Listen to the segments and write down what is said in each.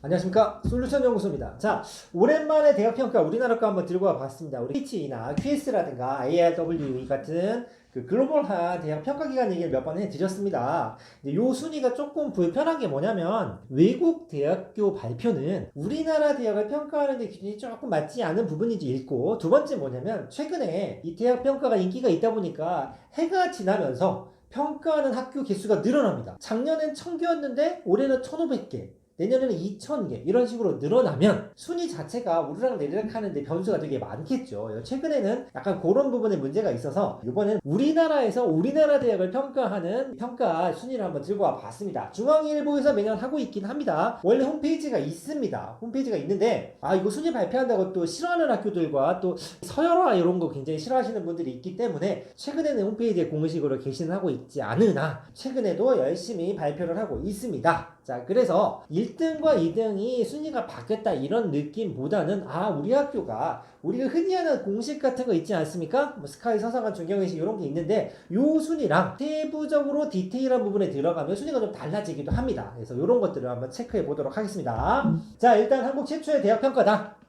안녕하십니까, 솔루션 연구소입니다. 자, 오랜만에 대학평가 우리나라 거 한번 들고 와봤습니다. 우리 HE나 QS라든가 IRW 같은 그 글로벌한 대학평가기관 얘기를 몇 번 해드렸습니다. 요 순위가 조금 불편한 게 뭐냐면 외국 대학교 발표는 우리나라 대학을 평가하는 데 기준이 조금 맞지 않은 부분인지 있고, 두 번째 뭐냐면 최근에 이 대학평가가 인기가 있다 보니까 해가 지나면서 평가하는 학교 개수가 늘어납니다. 작년엔 1000개였는데 올해는 1500개, 내년에는 2000개 이런 식으로 늘어나면 순위 자체가 우르락 내리락 하는데 변수가 되게 많겠죠. 최근에는 약간 그런 부분에 문제가 있어서 이번엔 우리나라에서 우리나라 대학을 평가하는 평가 순위를 한번 들고 와 봤습니다. 중앙일보에서 매년 하고 있긴 합니다. 원래 홈페이지가 있습니다. 홈페이지가 있는데 이거 순위 발표한다고 또 싫어하는 학교들과 또 서열화 이런 거 굉장히 싫어하시는 분들이 있기 때문에 최근에는 홈페이지에 공식으로 게시하고 있지 않으나 최근에도 열심히 발표를 하고 있습니다. 자, 그래서 1등과 2등이 순위가 바뀌었다 이런 느낌보다는 우리 학교가 우리가 흔히 하는 공식 같은 거 있지 않습니까? 뭐 스카이, 서상한, 중경외시 이런 게 있는데 요 순위랑 세부적으로 디테일한 부분에 들어가면 순위가 좀 달라지기도 합니다. 그래서 이런 것들을 한번 체크해 보도록 하겠습니다. 자, 일단 한국 최초의 대학 평가다.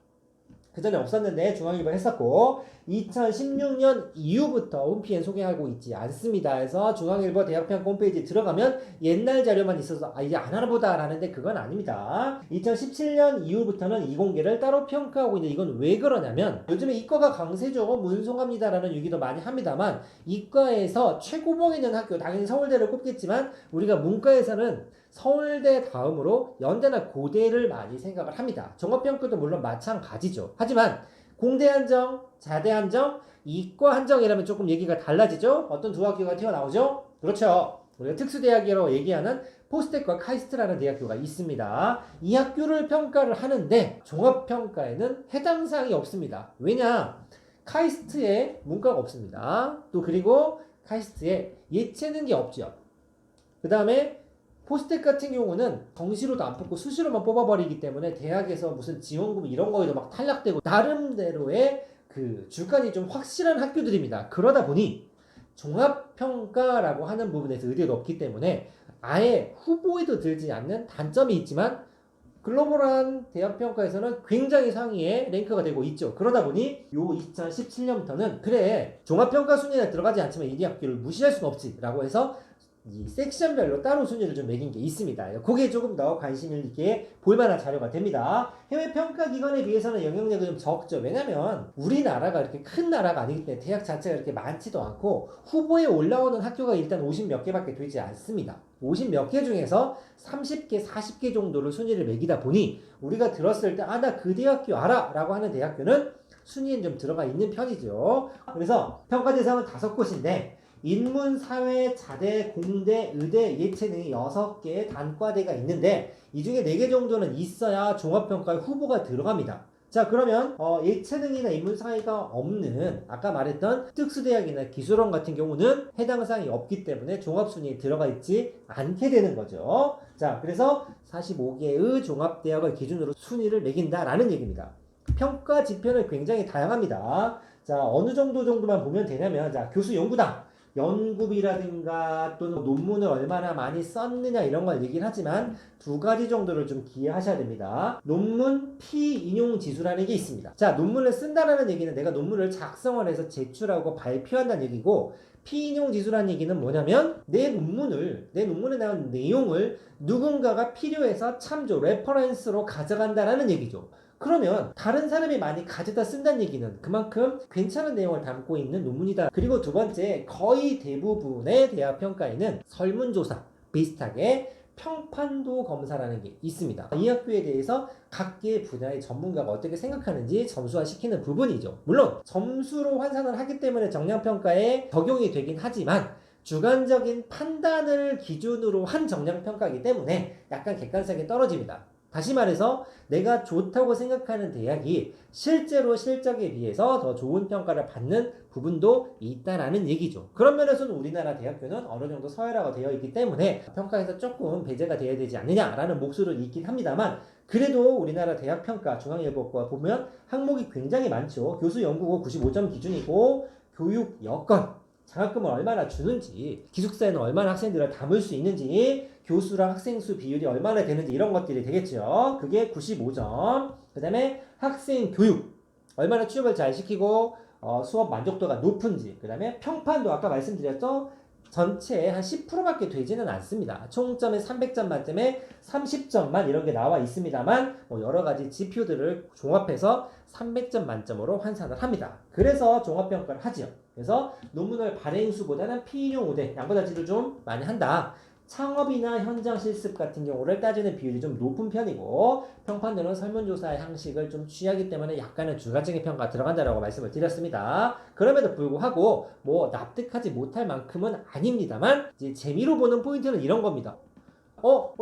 그 전에 없었는데 중앙일보 했었고 2016년 이후부터 홈피엔 소개하고 있지 않습니다. 그래서 중앙일보 대학평가 홈페이지에 들어가면 옛날 자료만 있어서 이제 안 하나보다 라는데 그건 아닙니다. 2017년 이후부터는 이 공개를 따로 평가하고 있는데 이건 왜 그러냐면 요즘에 이과가 강세죠. 문송합니다라는 얘기도 많이 합니다만 이과에서 최고봉에 있는 학교 당연히 서울대를 꼽겠지만 우리가 문과에서는 서울대 다음으로 연대나 고대를 많이 생각을 합니다. 종합평가도 물론 마찬가지죠. 하지만 공대 한정, 자대 한정, 이과 한정이라면 조금 얘기가 달라지죠. 어떤 두 학교가 튀어나오죠? 그렇죠. 우리가 특수대학이라고 얘기하는 포스텍과 카이스트라는 대학교가 있습니다. 이 학교를 평가를 하는데 종합평가에는 해당 사항이 없습니다. 왜냐? 카이스트에 문과가 없습니다. 또 그리고 카이스트에 예체능이 없죠. 그 다음에 포스텍 같은 경우는 정시로도 안 뽑고 수시로만 뽑아버리기 때문에 대학에서 무슨 지원금 이런 거에도 막 탈락되고 나름대로의 그 주관이 좀 확실한 학교들입니다. 그러다 보니 종합평가라고 하는 부분에서 의뢰가 없기 때문에 아예 후보에도 들지 않는 단점이 있지만 글로벌한 대학평가에서는 굉장히 상위에 랭크가 되고 있죠. 그러다 보니 요 2017년부터는 그래 종합평가 순위에 들어가지 않지만 이 학교를 무시할 수는 없지 라고 해서 이 섹션별로 따로 순위를 좀 매긴 게 있습니다. 그게 조금 더 관심 있게 볼만한 자료가 됩니다. 해외 평가 기관에 비해서는 영향력이 좀 적죠. 왜냐면 우리나라가 이렇게 큰 나라가 아니기 때문에 대학 자체가 이렇게 많지도 않고 후보에 올라오는 학교가 일단 50 몇 개밖에 되지 않습니다. 50 몇 개 중에서 30개, 40개 정도를 순위를 매기다 보니 우리가 들었을 때 나 그 대학교 알아 라고 하는 대학교는 순위에 좀 들어가 있는 편이죠. 그래서 평가 대상은 5곳인데 인문, 사회, 자대, 공대, 의대, 예체능이 6개의 단과대가 있는데 이 중에 4개 정도는 있어야 종합평가에 후보가 들어갑니다. 자, 그러면 예체능이나 인문, 사회가 없는 아까 말했던 특수대학이나 기술원 같은 경우는 해당 사항이 없기 때문에 종합순위에 들어가 있지 않게 되는 거죠. 자, 그래서 45개의 종합대학을 기준으로 순위를 매긴다라는 얘기입니다. 평가 지표는 굉장히 다양합니다. 자, 어느 정도만 보면 되냐면 자, 교수 연구당 연구비라든가 또는 논문을 얼마나 많이 썼느냐 이런 걸 얘기를 하지만 두 가지 정도를 좀 기억하셔야 됩니다. 논문 피인용 지수라는 게 있습니다. 자, 논문을 쓴다라는 얘기는 내가 논문을 작성을 해서 제출하고 발표한다는 얘기고 피인용 지수라는 얘기는 뭐냐면 내 논문에 나온 내용을 누군가가 필요해서 참조, 레퍼런스로 가져간다라는 얘기죠. 그러면 다른 사람이 많이 가져다 쓴다는 얘기는 그만큼 괜찮은 내용을 담고 있는 논문이다. 그리고 두 번째, 거의 대부분의 대학 평가에는 설문조사 비슷하게 평판도 검사라는 게 있습니다. 이 학교에 대해서 각계 분야의 전문가가 어떻게 생각하는지 점수화시키는 부분이죠. 물론 점수로 환산을 하기 때문에 정량평가에 적용이 되긴 하지만 주관적인 판단을 기준으로 한 정량평가이기 때문에 약간 객관성이 떨어집니다. 다시 말해서 내가 좋다고 생각하는 대학이 실제로 실적에 비해서 더 좋은 평가를 받는 부분도 있다라는 얘기죠. 그런 면에서는 우리나라 대학교는 어느 정도 서열화가 되어 있기 때문에 평가에서 조금 배제가 돼야 되지 않느냐라는 목소리는 있긴 합니다만 그래도 우리나라 대학평가 중앙일보과 보면 항목이 굉장히 많죠. 교수 연구고 95점 기준이고 교육 여건 장학금을 얼마나 주는지, 기숙사에는 얼마나 학생들을 담을 수 있는지, 교수랑 학생 수 비율이 얼마나 되는지 이런 것들이 되겠죠. 그게 95점. 그 다음에 학생 교육, 얼마나 취업을 잘 시키고 수업 만족도가 높은지, 그 다음에 평판도 아까 말씀드렸죠. 전체의 한 10%밖에 되지는 않습니다. 총점에 300점 만점에 30점만 이런 게 나와 있습니다만 뭐 여러 가지 지표들을 종합해서 300점 만점으로 환산을 합니다. 그래서 종합평가를 하지요. 그래서 논문을 발행수보다는 피인용 우대, 양보다지를 좀 많이 한다. 창업이나 현장 실습 같은 경우를 따지는 비율이 좀 높은 편이고 평판들은 설문조사 형식을 좀 취하기 때문에 약간은 주관적인 평가가 들어간다라고 말씀을 드렸습니다. 그럼에도 불구하고 뭐 납득하지 못할 만큼은 아닙니다만 이제 재미로 보는 포인트는 이런 겁니다.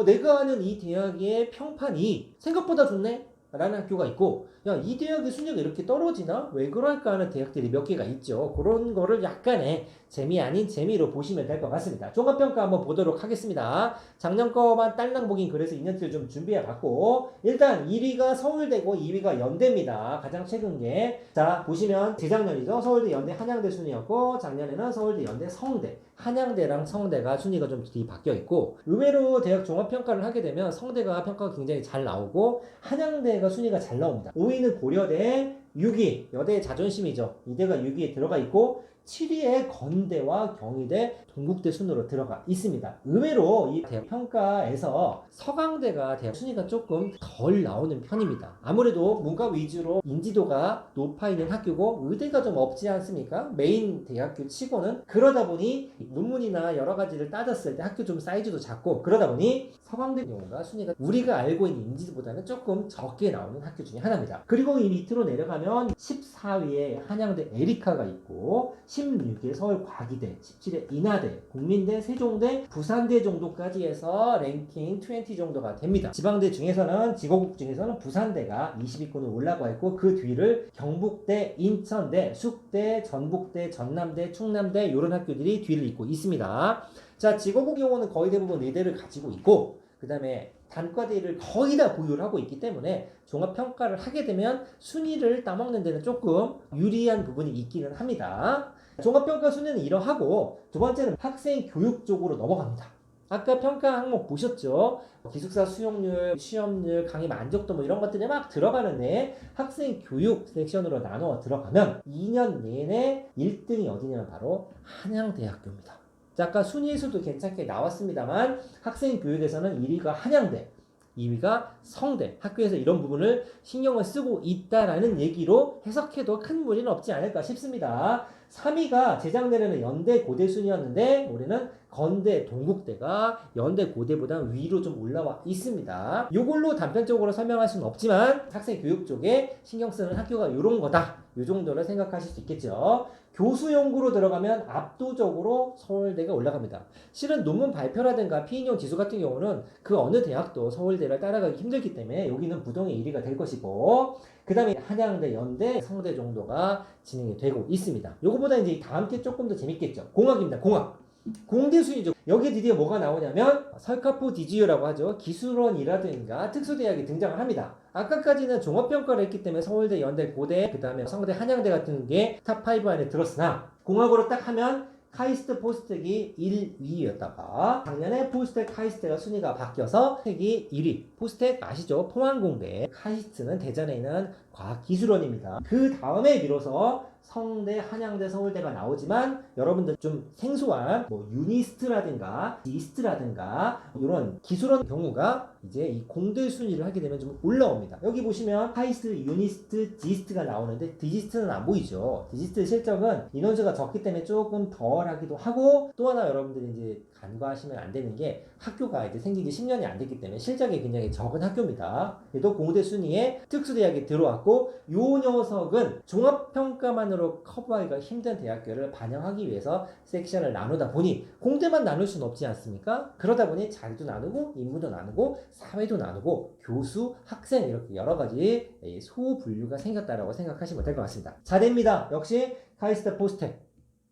내가 아는 이 대학의 평판이 생각보다 좋네? 라는 학교가 있고 야, 이 대학의 순위가 이렇게 떨어지나? 왜 그럴까 하는 대학들이 몇 개가 있죠. 그런 거를 약간의 재미 아닌 재미로 보시면 될 것 같습니다. 종합평가 한번 보도록 하겠습니다. 작년 거만 딸랑 보긴 그래서 2년치를 좀 준비해 봤고 일단 1위가 서울대고 2위가 연대입니다. 가장 최근 게. 자, 보시면 재작년이죠. 서울대, 연대, 한양대 순위였고 작년에는 서울대, 연대, 성대. 한양대랑 성대가 순위가 좀 뒤바뀌어 있고 의외로 대학 종합평가를 하게 되면 성대가 평가가 굉장히 잘 나오고 한양대가 순위가 잘 나옵니다. 5위는 고려대, 6위 여대의 자존심이죠. 이대가 6위에 들어가 있고 7위에 건대와 경희대, 동국대 순으로 들어가 있습니다. 의외로 이 대학 평가에서 서강대가 대학 순위가 조금 덜 나오는 편입니다. 아무래도 문과 위주로 인지도가 높아 있는 학교고 의대가 좀 없지 않습니까? 메인 대학교 치고는. 그러다 보니 논문이나 여러 가지를 따졌을 때 학교 좀 사이즈도 작고 그러다 보니 서강대 경우가 순위가 우리가 알고 있는 인지도보다는 조금 적게 나오는 학교 중에 하나입니다. 그리고 이 밑으로 내려가면 14위에 한양대 에리카가 있고 16에 서울과기대, 17에 인하대, 국민대, 세종대, 부산대 정도까지 해서 랭킹 20 정도가 됩니다. 지방대 중에서는 지고국 중에서는 부산대가 20위권으로 올라가 있고 그 뒤를 경북대, 인천대, 숙대, 전북대, 전남대, 충남대 이런 학교들이 뒤를 잇고 있습니다. 자, 지고국 경우는 거의 대부분 의대를 가지고 있고 그 다음에 단과대를 거의 다 보유를 하고 있기 때문에 종합평가를 하게 되면 순위를 따먹는 데는 조금 유리한 부분이 있기는 합니다. 종합평가 순위는 이러하고 두 번째는 학생 교육 쪽으로 넘어갑니다. 아까 평가 항목 보셨죠? 기숙사 수용률, 취업률, 강의 만족도 뭐 이런 것들이 막 들어가는데 학생 교육 섹션으로 나누어 들어가면 2년 내내 1등이 어디냐면 바로 한양대학교입니다. 자, 아까 순위에서도 괜찮게 나왔습니다만 학생 교육에서는 1위가 한양대, 2위가 성대, 학교에서 이런 부분을 신경을 쓰고 있다라는 얘기로 해석해도 큰 무리는 없지 않을까 싶습니다. 3위가 재작년에는 연대 고대 순이었는데 올해는 건대 동국대가 연대 고대보다 위로 좀 올라와 있습니다. 이걸로 단편적으로 설명할 수는 없지만 학생 교육 쪽에 신경 쓰는 학교가 이런 거다. 이 정도를 생각하실 수 있겠죠. 교수 연구로 들어가면 압도적으로 서울대가 올라갑니다. 실은 논문 발표라든가 피인용 지수 같은 경우는 그 어느 대학도 서울대를 따라가기 힘들기 때문에 여기는 부동의 1위가 될 것이고 그 다음에 한양대, 연대, 성대 정도가 진행이 되고 있습니다. 요거보다 이제 다음 게 조금 더 재밌겠죠. 공학입니다. 공학. 공대 순위죠. 여기 드디어 뭐가 나오냐면 설카포 디지유라고 하죠. 기술원이라든가 특수대학이 등장을 합니다. 아까까지는 종합평가를 했기 때문에 서울대, 연대, 고대, 그 다음에 성대, 한양대 같은 게 탑5 안에 들었으나 공학으로 딱 하면 카이스트 포스텍이 1, 2위였다가 작년에 포스텍 카이스트가 순위가 바뀌어서 포스텍이 1위. 포스텍 아시죠? 포항공대. 카이스트는 대전에 있는 과학기술원입니다. 그 다음에 비로소 성대, 한양대, 서울대가 나오지만 여러분들 좀 생소한 뭐 유니스트라든가 지스트라든가 이런 기술원 경우가 이제 이 공대 순위를 하게 되면 좀 올라옵니다. 여기 보시면 카이스트, 유니스트, 지스트가 나오는데 디지스트는 안 보이죠. 디지스트 실적은 인원수가 적기 때문에 조금 덜하기도 하고 또 하나 여러분들이 이제 간과하시면 안 되는 게 학교가 이제 생긴 지 10년이 안 됐기 때문에 실적이 굉장히 적은 학교입니다. 그래도 공대 순위에 특수대학이 들어왔고 요 녀석은 종합평가만으로 커버하기가 힘든 대학교를 반영하기 위해서 섹션을 나누다 보니 공대만 나눌 수는 없지 않습니까? 그러다 보니 자리도 나누고 인문도 나누고 사회도 나누고 교수, 학생 이렇게 여러 가지 소분류가 생겼다라고 생각하시면 될 것 같습니다. 자대입니다. 역시 카이스트 포스텍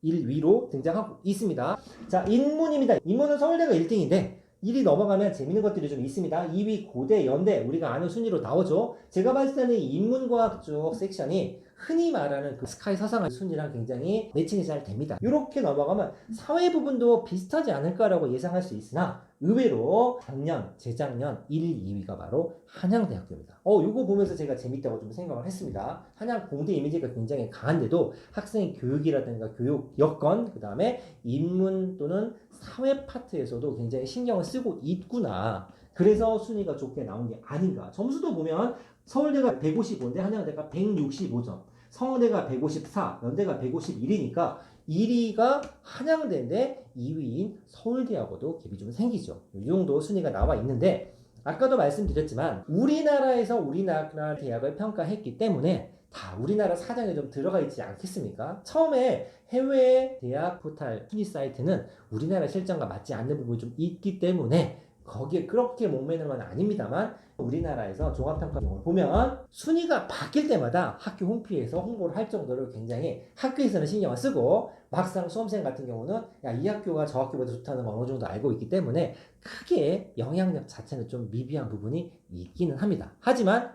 1위로 등장하고 있습니다. 자, 인문입니다. 인문은 서울대가 1등인데 1위 넘어가면 재밌는 것들이 좀 있습니다. 2위 고대, 연대 우리가 아는 순위로 나오죠. 제가 봤을 때는 인문과학 쪽 섹션이 흔히 말하는 그 스카이 서상한 순위랑 굉장히 매칭이 잘 됩니다. 이렇게 넘어가면 사회 부분도 비슷하지 않을까라고 예상할 수 있으나 의외로 작년, 재작년 1, 2위가 바로 한양대학교입니다. 요거 보면서 제가 재밌다고 좀 생각을 했습니다. 한양 공대 이미지가 굉장히 강한데도 학생 교육이라든가 교육 여건, 그 다음에 인문 또는 사회 파트에서도 굉장히 신경을 쓰고 있구나. 그래서 순위가 좋게 나온 게 아닌가. 점수도 보면 서울대가 155인데 한양대가 165점, 성대가 154, 연대가 151이니까 1위가 한양대인데 2위인 서울대하고도 갭이 좀 생기죠. 이 정도 순위가 나와 있는데 아까도 말씀드렸지만 우리나라에서 우리나라 대학을 평가했기 때문에 다 우리나라 사정에 좀 들어가 있지 않겠습니까? 처음에 해외 대학 포탈 순위 사이트는 우리나라 실정과 맞지 않는 부분이 좀 있기 때문에 거기에 그렇게 목매는 건 아닙니다만 우리나라에서 종합평가원을 보면 순위가 바뀔 때마다 학교 홈페이지에서 홍보를 할 정도로 굉장히 학교에서는 신경을 쓰고 막상 수험생 같은 경우는 야, 이 학교가 저 학교보다 좋다는 걸 어느 정도 알고 있기 때문에 크게 영향력 자체는 좀 미비한 부분이 있기는 합니다. 하지만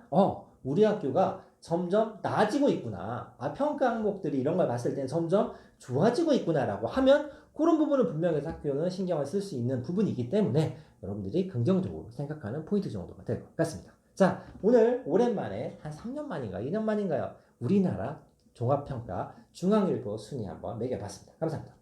우리 학교가 점점 나아지고 있구나. 평가 항목들이 이런 걸 봤을 때는 점점 좋아지고 있구나라고 하면 그런 부분은 분명히 학교는 신경을 쓸 수 있는 부분이기 때문에 여러분들이 긍정적으로 생각하는 포인트 정도가 될 것 같습니다. 자, 오늘 오랜만에 한 3년 만인가 2년 만인가요? 우리나라 종합평가 중앙일보 순위 한번 매겨봤습니다. 감사합니다.